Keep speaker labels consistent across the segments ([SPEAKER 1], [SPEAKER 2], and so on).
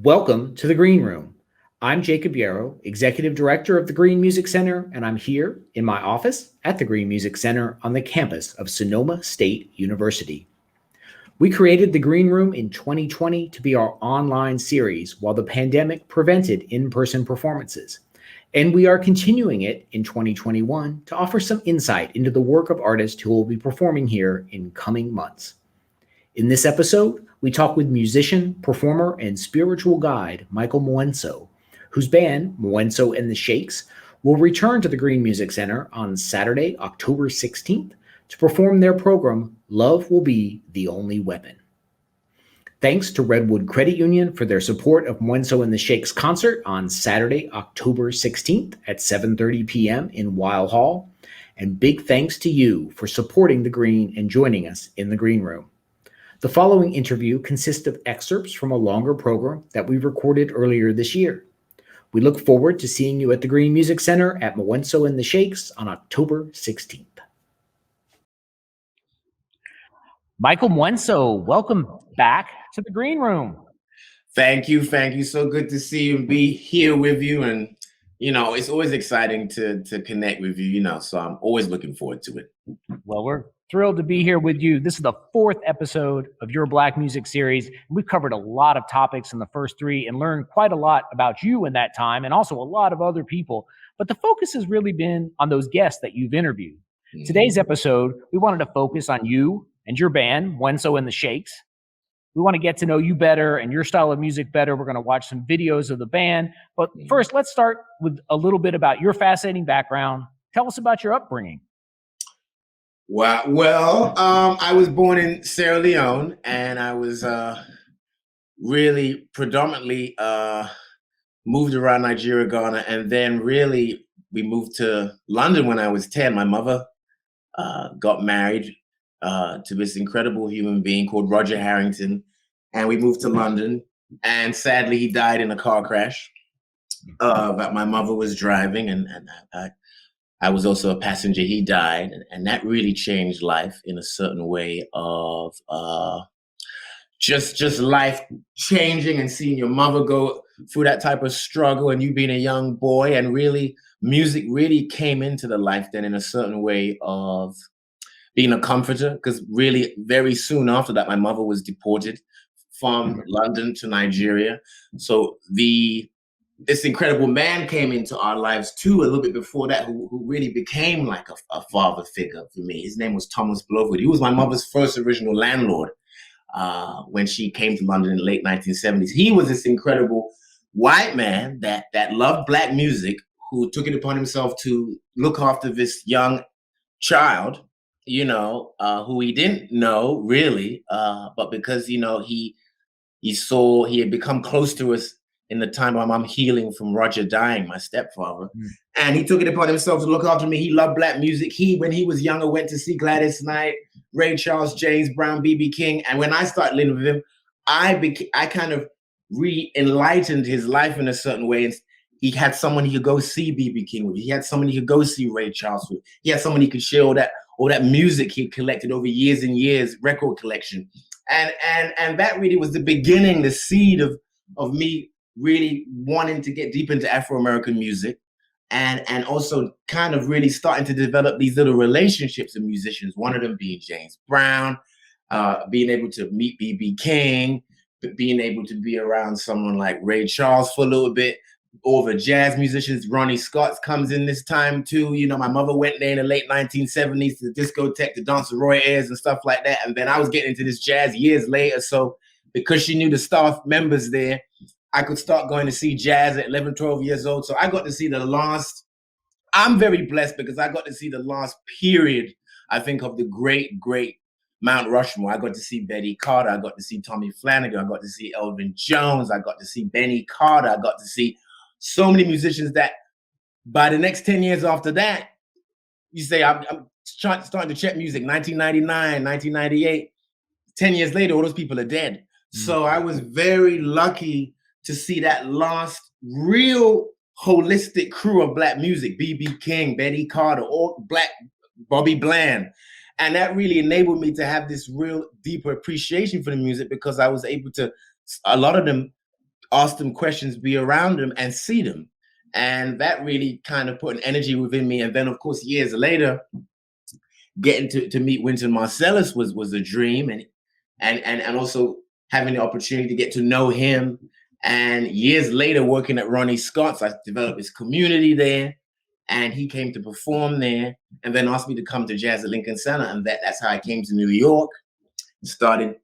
[SPEAKER 1] Welcome to the Green Room. I'm Jacob Yarrow, Executive Director of the Green Music Center, and I'm here in my office at the Green Music Center on the campus of Sonoma State University. We created the Green Room in 2020 to be our online series while the pandemic prevented in-person performances. And we are continuing it in 2021 to offer some insight into the work of artists who will be performing here in coming months. In this episode, we talk with musician, performer, and spiritual guide Michael Mwenso, whose band, Mwenso The Shakes, will return to the Green Music Center on Saturday, October 16th to perform their program, Love Will Be the Only Weapon. Thanks to Redwood Credit Union for their support of Mwenso The Shakes concert on Saturday, October 16th at 7:30 p.m. in Weill Hall. And big thanks to you for supporting the Green and joining us in the Green Room. The following interview consists of excerpts from a longer program that we recorded earlier this year. We look forward to seeing you at the Green Music Center at Mwenso The Shakes on October 16th. Michael Mwenso, welcome back to the Green Room.
[SPEAKER 2] Thank you. So good to see you and be here with you. And, it's always exciting to connect with you, so I'm always looking forward to it.
[SPEAKER 1] Well, we're thrilled to be here with you. This is the 4th episode of your Black Music series. We've covered a lot of topics in the first 3 and learned quite a lot about you in that time and also a lot of other people. But the focus has really been on those guests that you've interviewed. Mm-hmm. Today's episode, we wanted to focus on you and your band, Mwenso The Shakes. We want to get to know you better and your style of music better. We're going to watch some videos of the band. But first, let's start with a little bit about your fascinating background. Tell us about your upbringing.
[SPEAKER 2] Well, I was born in Sierra Leone, and I was really predominantly moved around Nigeria, Ghana, and then really we moved to London when I was 10. My mother got married to this incredible human being called Roger Harrington, and we moved to London, and sadly he died in a car crash that my mother was driving, and I was also a passenger. He died, and that really changed life in a certain way of just life changing and seeing your mother go through that type of struggle and you being a young boy, and really music really came into the life then in a certain way of being a comforter, because really very soon after that, my mother was deported from London to Nigeria. So this incredible man came into our lives too, a little bit before that, who really became like a father figure for me. His name was Thomas Blowwood. He was my mother's first original landlord when she came to London in the late 1970s. He was this incredible white man that loved Black music, who took it upon himself to look after this young child, who he didn't know really, but because, he had become close to us in the time I'm healing from Roger dying, my stepfather. And he took it upon himself to look after me. He loved Black music. When he was younger, went to see Gladys Knight, Ray Charles, James Brown, B.B. King. And when I started living with him, I kind of re-enlightened his life in a certain way. And he had someone he could go see B.B. King with. He had someone he could go see Ray Charles with. He had someone he could share all that music he collected over years and years, record collection. And that really was the beginning, the seed of me really wanting to get deep into Afro-American music, and also kind of really starting to develop these little relationships with musicians, one of them being James Brown, being able to meet B.B. King, being able to be around someone like Ray Charles for a little bit. All the jazz musicians, Ronnie Scott comes in this time too. My mother went there in the late 1970s to the discotheque to dance with Roy Ayers and stuff like that. And then I was getting into this jazz years later. So because she knew the staff members there, I could start going to see jazz at 11, 12 years old. So I got to see I'm very blessed because I got to see the last period, I think, of the great Mount Rushmore. I got to see Betty Carter. I got to see Tommy Flanagan. I got to see Elvin Jones. I got to see Benny Carter. I got to see so many musicians that by the next 10 years after that, you say, I'm starting to check music, 1999, 1998. 10 years later, all those people are dead. So I was very lucky to see that last real holistic crew of Black music, B.B. King, Betty Carter, all Black, Bobby Bland. And that really enabled me to have this real deeper appreciation for the music, because I was able to, a lot of them ask them questions, be around them, and see them. And that really kind of put an energy within me. And then, of course, years later, getting to meet Wynton Marsalis was a dream, and also having the opportunity to get to know him. And years later, working at Ronnie Scott's, I developed this community there, and he came to perform there, and then asked me to come to Jazz at Lincoln Center, and that's how I came to New York. Started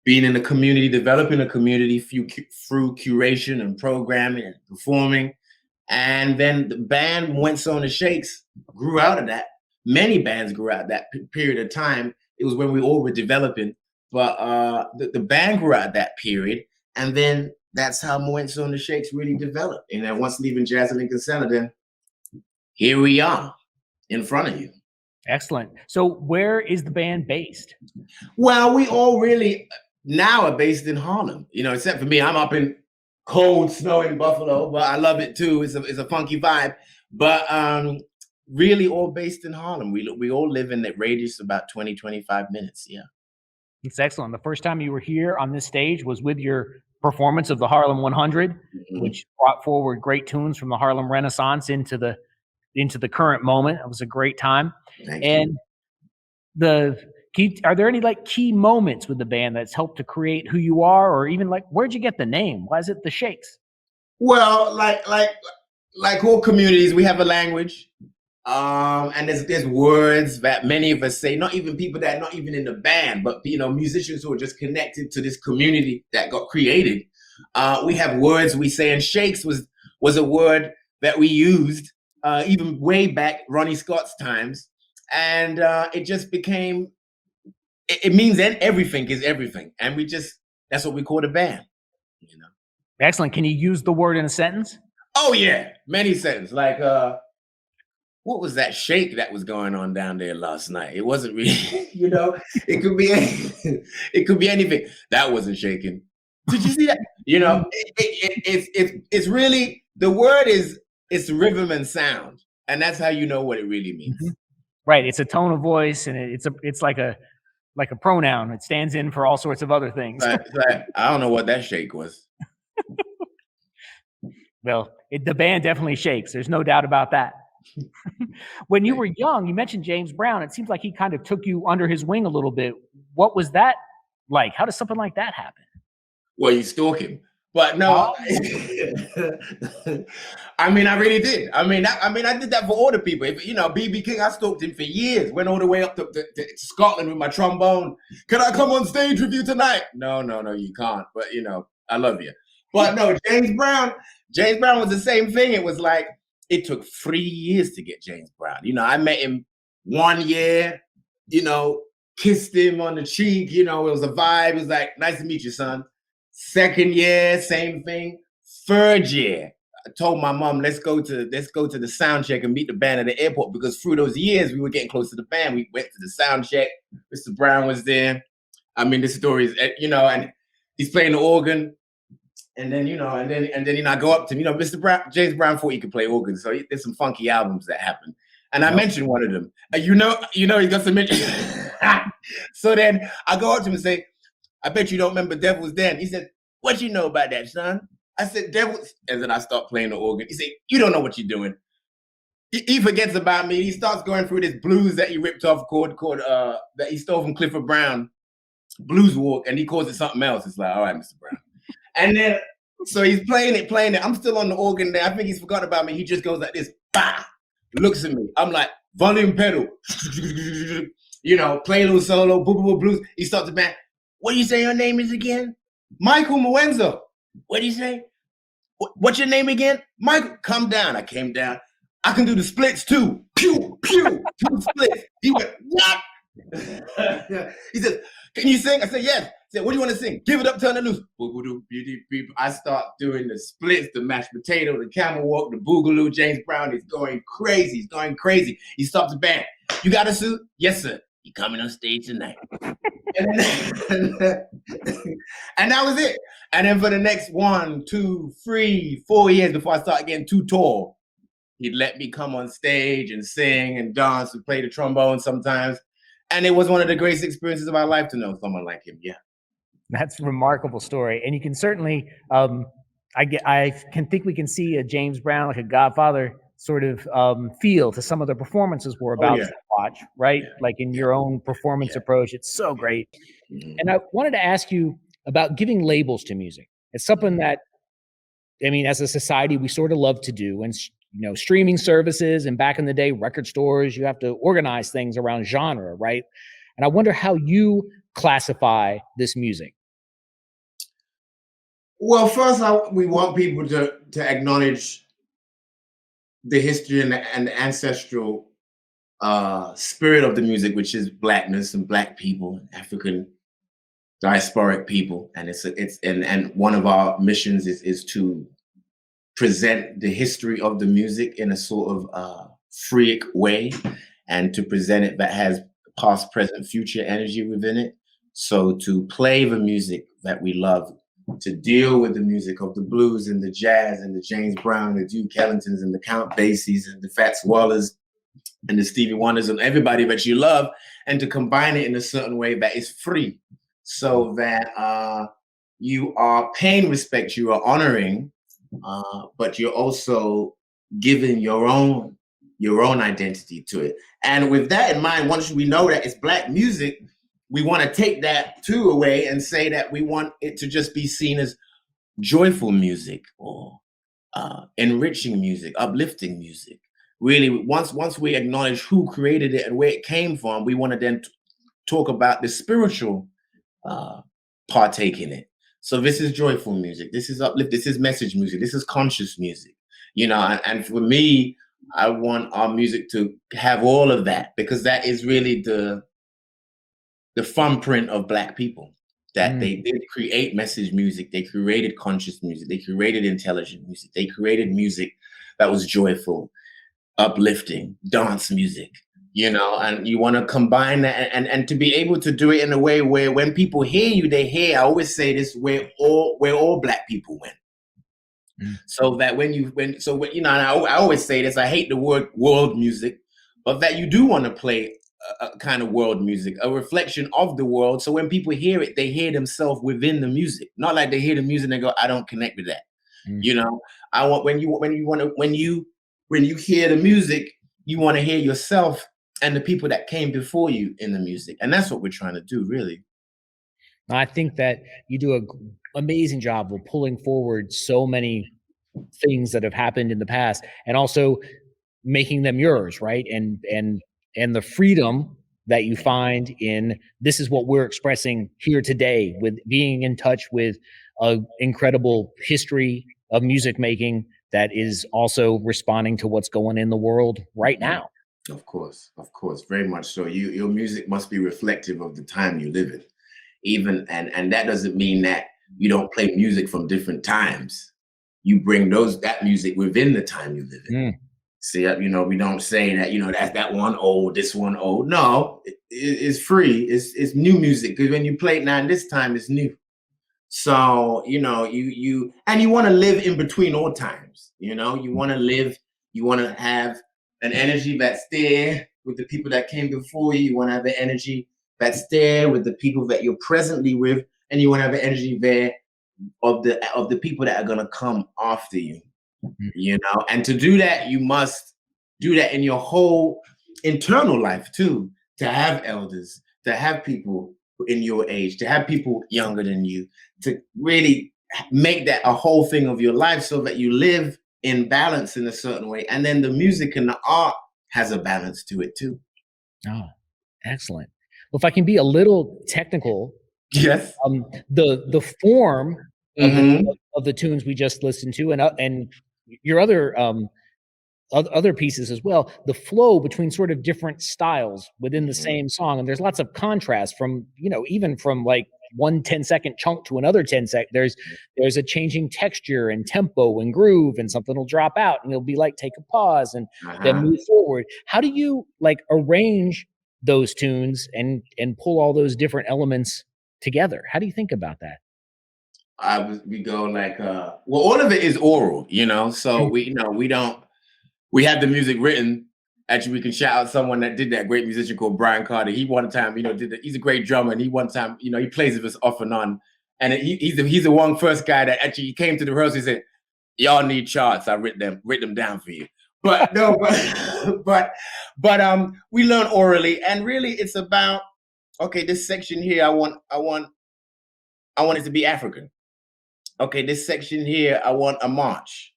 [SPEAKER 2] being in the community, developing a community through curation and programming and performing. And then the band Mwenso The Shakes grew out of that. Many bands grew out of that period of time. It was when we all were developing, but the band grew out of that period. And then that's how Mwenso The Shakes really developed. And then once leaving Jazz at Lincoln Center, then here we are in front of you.
[SPEAKER 1] Excellent. So where is the band based?
[SPEAKER 2] Well, we all really now are based in Harlem, except for me. I'm up in cold, snowing Buffalo, but I love it too. It's a funky vibe. But really all based in Harlem. We all live in that radius about 20, 25 minutes. Yeah.
[SPEAKER 1] It's excellent. The first time you were here on this stage was with your performance of the Harlem 100, which brought forward great tunes from the Harlem Renaissance into the current moment. It was a great time.
[SPEAKER 2] Thank you.
[SPEAKER 1] Are there any key moments with the band that's helped to create who you are, or even where'd you get the name? Why is it The Shakes?
[SPEAKER 2] Well, like all communities, we have a language, and there's words that many of us say. Not even people that are not even in the band, but musicians who are just connected to this community that got created. We have words we say, and shakes was a word that we used even way back Ronnie Scott's times, and it just became. It means everything is everything, and that's what we call the band.
[SPEAKER 1] Excellent. Can you use the word in a sentence?
[SPEAKER 2] Oh yeah, many sentences. Like what was that shake that was going on down there last night? It wasn't really, it could be it could be anything. That wasn't shaking. Did you see that? It's really, the word it's rhythm and sound, and that's how you know what it really means.
[SPEAKER 1] Mm-hmm. Right. It's a tone of voice, and it's like a pronoun. It stands in for all sorts of other things.
[SPEAKER 2] Right. I don't know what that shake was.
[SPEAKER 1] Well, the band definitely shakes. There's no doubt about that. When you were young, you mentioned James Brown. It seems like he kind of took you under his wing a little bit. What was that like? How does something like that happen?
[SPEAKER 2] Well, you stalk him. But no, I mean, I really did. I did that for all the people. B.B. King, I stalked him for years. Went all the way up to Scotland with my trombone. Can I come on stage with you tonight? No, you can't. But I love you. But no, James Brown was the same thing. It was like, it took 3 years to get James Brown. I met him 1 year, kissed him on the cheek. It was a vibe. It was like, nice to meet you, son. Second year, same thing. Third year, I told my mom, let's go to the sound check and meet the band at the airport, because through those years we were getting close to the band. We went to the sound check. Mr. Brown was there. I mean, this story is, and he's playing the organ. And then, I go up to him, Mr. Brown, James Brown thought he could play organ. So there's some funky albums that happened. And I mentioned one of them. He got some mention. So then I go up to him and say, I bet you don't remember Devil's Den. He said, what you know about that, son? I said, Devil's. And then I start playing the organ. He said, you don't know what you're doing. He forgets about me. He starts going through this blues that he ripped off called that he stole from Clifford Brown, Blues Walk, and he calls it something else. It's like, all right, Mr. Brown. And then, so he's playing it. I'm still on the organ there. I think he's forgot about me. He just goes like this, bah, looks at me. I'm like, volume pedal, play a little solo, boo, boo, boo, blues. He starts the band. What do you say your name is again? Michael Mwenso. What do you say? What's your name again? Michael, come down. I came down. I can do the splits too. Pew, pew, 2 splits. He went, what? He said, can you sing? I said, yes. He said, what do you want to sing? Give it up, turn it loose. I start doing the splits, the mashed potato, the camel walk, the boogaloo. James Brown is going crazy. He's going crazy. He stops the band. You got a suit? Yes, sir. You coming on stage tonight. And that was it. And then for the next 1, 2, 3, 4 years before I started getting too tall, he'd let me come on stage and sing and dance and play the trombone sometimes. And it was one of the greatest experiences of my life to know someone like him. Yeah.
[SPEAKER 1] That's a remarkable story. And you can certainly I can think we can see a James Brown, like a Godfather sort of feel to some of the performances we're
[SPEAKER 2] Oh
[SPEAKER 1] about
[SPEAKER 2] yeah,
[SPEAKER 1] to watch, right?
[SPEAKER 2] yeah,
[SPEAKER 1] Like in
[SPEAKER 2] yeah,
[SPEAKER 1] your own performance
[SPEAKER 2] yeah,
[SPEAKER 1] approach. It's so
[SPEAKER 2] yeah.
[SPEAKER 1] great.
[SPEAKER 2] Mhm,
[SPEAKER 1] And I wanted to ask you about giving labels to music. It's something
[SPEAKER 2] mhm.
[SPEAKER 1] that, I mean, as a society, we sort of love to do. And, streaming services and back in the day, record stores, you have to organize things around genre, right? And I wonder how you classify this music.
[SPEAKER 2] Well, first, we want people to acknowledge the history and the ancestral spirit of the music, which is blackness and black people, African diasporic people, and and one of our missions is to present the history of the music in a sort of freak way, and to present it that has past, present, future energy within it. So to play the music that we love, to deal with the music of the blues and the jazz and the James Brown, the Duke Ellingtons and the Count Basies and the Fats Wallers and the Stevie Wonders and everybody that you love, and to combine it in a certain way that is free, so that you are paying respect, you are honoring, but you're also giving your own identity to it. And with that in mind, once we know that it's black music, we want to take that too away and say that we want it to just be seen as joyful music, or enriching music, uplifting music. Really, once we acknowledge who created it and where it came from, we want to then talk about the spiritual uh, partake in it. So this is joyful music. This is uplift. This is message music. This is conscious music. And for me, I want our music to have all of that, because that is really the thumbprint of black people. That
[SPEAKER 1] Mm.
[SPEAKER 2] they did create message music. They created conscious music. They created intelligent music. They created music that was joyful, uplifting, dance music, and you want to combine that, and to be able to do it in a way where when people hear you, they hear, I always say this, where all black people win.
[SPEAKER 1] Mm.
[SPEAKER 2] So that and I always say this, I hate the word world music, but that you do want to play a kind of world music, a reflection of the world. So when people hear it, they hear themselves within the music, not like they hear the music and they go, I don't connect with that.
[SPEAKER 1] Mm.
[SPEAKER 2] You know, I want when you hear the music, you want to hear yourself and the people that came before you in the music, and that's what we're trying to do, really.
[SPEAKER 1] I think that you do an amazing job of pulling forward so many things that have happened in the past, and also making them yours, right? And the freedom that you find in this is what we're expressing here today, with being in touch with a incredible history of music making that is also responding to what's going in the world right now.
[SPEAKER 2] Of course, very much so. Your music must be reflective of the time you live in, even and that doesn't mean that you don't play music from different times. You bring that music within the time you live in.
[SPEAKER 1] Mm.
[SPEAKER 2] See, we don't say that, that's that one old, this one old. No, it's free. It's new music, because when you play it now, this time it's new. So, you want to live in between all times. You want to have an energy that's there with the people that came before you. You want to have an energy that's there with the people that you're presently with, and you want to have an energy there of the people that are going to come after you. And to do that, you must do that in your whole internal life too, to have elders, to have people in your age, to have people younger than you, to really make that a whole thing of your life, so that you live in balance in a certain way. And then the music and the art has a balance to it too.
[SPEAKER 1] Oh, excellent. Well, if I can be a little technical,
[SPEAKER 2] Yes.
[SPEAKER 1] The form of the
[SPEAKER 2] Mm-hmm.
[SPEAKER 1] of the tunes we just listened to, and your other pieces as well, the flow between sort of different styles within the
[SPEAKER 2] Mm-hmm.
[SPEAKER 1] same song, and there's lots of contrast from, even from like one 10-second chunk to another 10-second. There's a changing texture and tempo and groove, and something will drop out and it'll be like take a pause and then
[SPEAKER 2] Uh-huh.
[SPEAKER 1] move forward. How do you like arrange those tunes and pull all those different elements together? How do you think about that?
[SPEAKER 2] We go like all of it is oral, so
[SPEAKER 1] Mm.
[SPEAKER 2] we have the music written. Actually, we can shout out someone that did that, great musician called Brian Carter. He one time, he's a great drummer, and he one time, he plays with us off and on. And he's the one first guy that actually came to the rehearsal. He said, "Y'all need charts. I written them down for you." But no, but we learn orally, and really it's about, okay, this section here, I want it to be African. Okay, this section here, I want a march.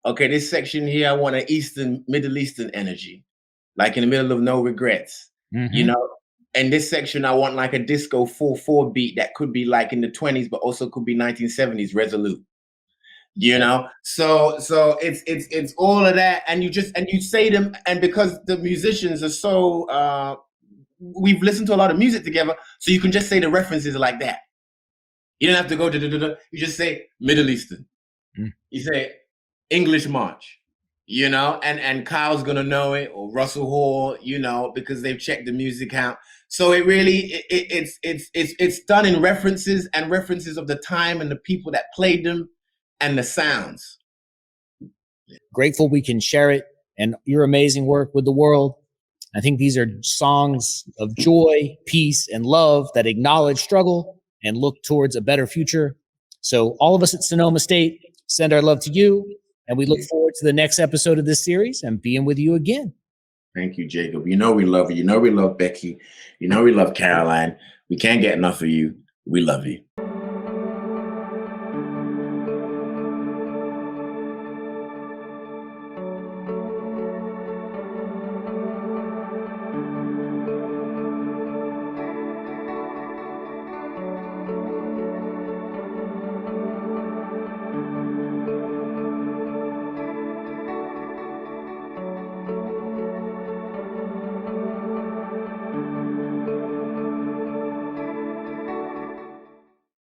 [SPEAKER 2] Okay, this section here, I want an Middle Eastern energy, like in the middle of No Regrets, you know. And this section, I want like a disco 4/4 beat that could be like in the 20s, but also could be 1970s Resolute. You know, so it's all of that, and you say them, and because the musicians are so we've listened to a lot of music together, so you can just say the references like that. You don't have to go to you just say Middle Eastern. You say English March, you know, and Kyle's gonna know it, or Russell Hall, you know, because they've checked the music out. So it really it's done in references and references of the time and the people that played them and the sounds.
[SPEAKER 1] Grateful we can share it and your amazing work with the world. I think these are songs of joy, peace, and love that acknowledge struggle and look towards a better future. So all of us at Sonoma State send our love to you, and we look forward to the next episode of this series and being with you again.
[SPEAKER 2] Thank you, Jacob. You know we love you. You know we love Becky. You know we love Caroline. We can't get enough of you. We love you.